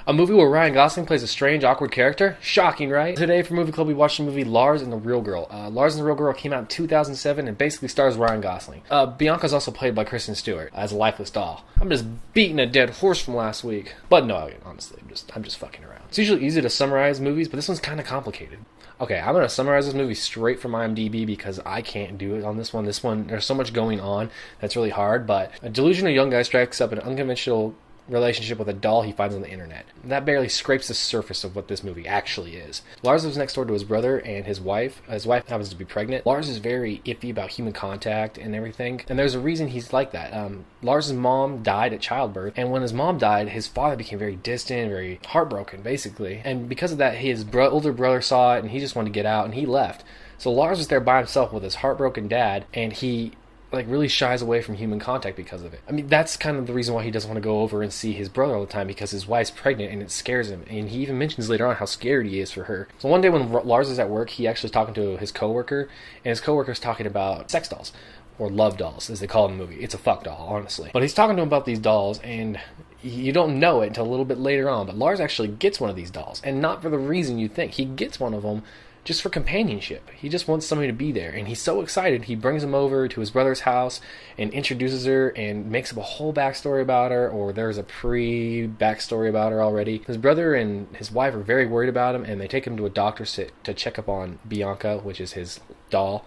A movie where Ryan Gosling plays a strange, awkward character? Shocking, right? Today for Movie Club, we watched the movie Lars and the Real Girl. Lars and the Real Girl came out in 2007 and basically stars Ryan Gosling. Bianca's also played by Kristen Stewart as a lifeless doll. I'm just beating a dead horse from last week. But no, honestly, I'm just fucking around. It's usually easy to summarize movies, but this one's kind of complicated. Okay, I'm going to summarize this movie straight from IMDb because I can't do it on this one. This one, there's so much going on that's really hard, but a delusional young guy strikes up an unconventional relationship with a doll he finds on the internet. That barely scrapes the surface of what this movie actually is. Lars lives next door to his brother and his wife. His wife happens to be pregnant. Lars is very iffy about human contact and everything, and there's a reason he's like that. Lars' mom died at childbirth, and when his mom died, his father became very distant, very heartbroken, basically. And because of that, his older brother saw it, and he just wanted to get out, and he left. So Lars was there by himself with his heartbroken dad, and he really shies away from human contact because of it. I mean, that's kind of the reason why he doesn't want to go over and see his brother all the time, because his wife's pregnant and it scares him. And he even mentions later on how scared he is for her. So one day when Lars is at work, he actually is talking to his coworker, and his coworker's talking about sex dolls, or love dolls, as they call it in the movie. It's a fuck doll, honestly. But he's talking to him about these dolls, and you don't know it until a little bit later on, but Lars actually gets one of these dolls, and not for the reason you think. He gets one of them just for companionship. He just wants somebody to be there, and he's so excited. He brings him over to his brother's house and introduces her and makes up a whole backstory about her, or there's a pre-backstory about her already. His brother and his wife are very worried about him, and they take him to a doctor to check up on Bianca, which is his doll.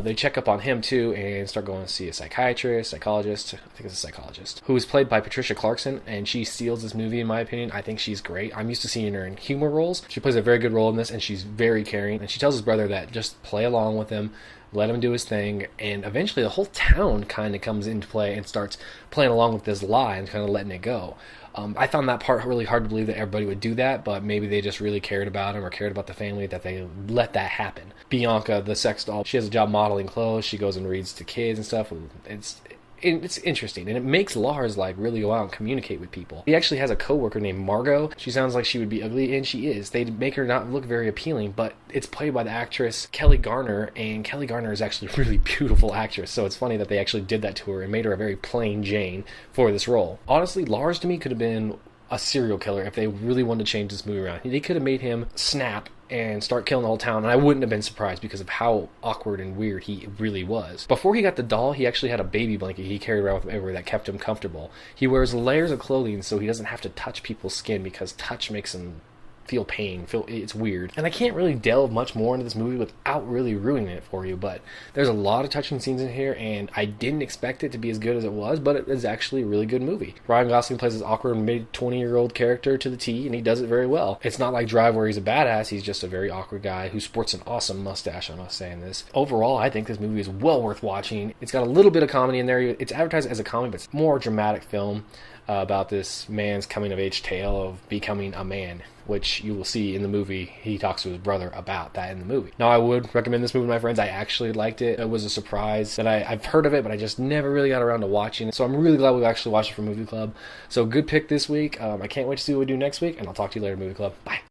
They check up on him too and start going to see a psychologist, I think it's a psychologist, who is played by Patricia Clarkson, and she steals this movie in my opinion. I think she's great. I'm used to seeing her in humor roles. She plays a very good role in this, and she's very caring, and she tells his brother that just play along with him, let him do his thing, and eventually the whole town kind of comes into play and starts playing along with this lie and kind of letting it go. I found that part really hard to believe that everybody would do that, but maybe they just really cared about him or cared about the family that they let that happen. Bianca, the sex doll, she has a job modeling clothes. She goes and reads to kids and stuff. It's interesting, and it makes Lars really go out and communicate with people. He actually has a coworker named Margo. She sounds like she would be ugly, and she is. They make her not look very appealing, but it's played by the actress Kelli Garner, and Kelli Garner is actually a really beautiful actress, so it's funny that they actually did that to her and made her a very plain Jane for this role. Honestly, Lars to me could have been a serial killer if they really wanted to change this movie around. They could have made him snap and start killing the whole town, and I wouldn't have been surprised because of how awkward and weird he really was. Before he got the doll, he actually had a baby blanket he carried around with him everywhere that kept him comfortable. He wears layers of clothing so he doesn't have to touch people's skin, because touch makes him feel pain. It's weird. And I can't really delve much more into this movie without really ruining it for you, but there's a lot of touching scenes in here, and I didn't expect it to be as good as it was, but it is actually a really good movie. Ryan Gosling plays this awkward mid-20-year-old character to the T, and he does it very well. It's not like Drive where he's a badass. He's just a very awkward guy who sports an awesome mustache, I must say, in this. Overall, I think this movie is well worth watching. It's got a little bit of comedy in there. It's advertised as a comedy, but it's more dramatic film about this man's coming-of-age tale of becoming a man, which you will see in the movie. He talks to his brother about that in the movie. Now, I would recommend this movie to my friends. I actually liked it. It was a surprise that I've heard of it, but I just never really got around to watching it. So I'm really glad we actually watched it for Movie Club. So good pick this week. I can't wait to see what we do next week, and I'll talk to you later, Movie Club. Bye.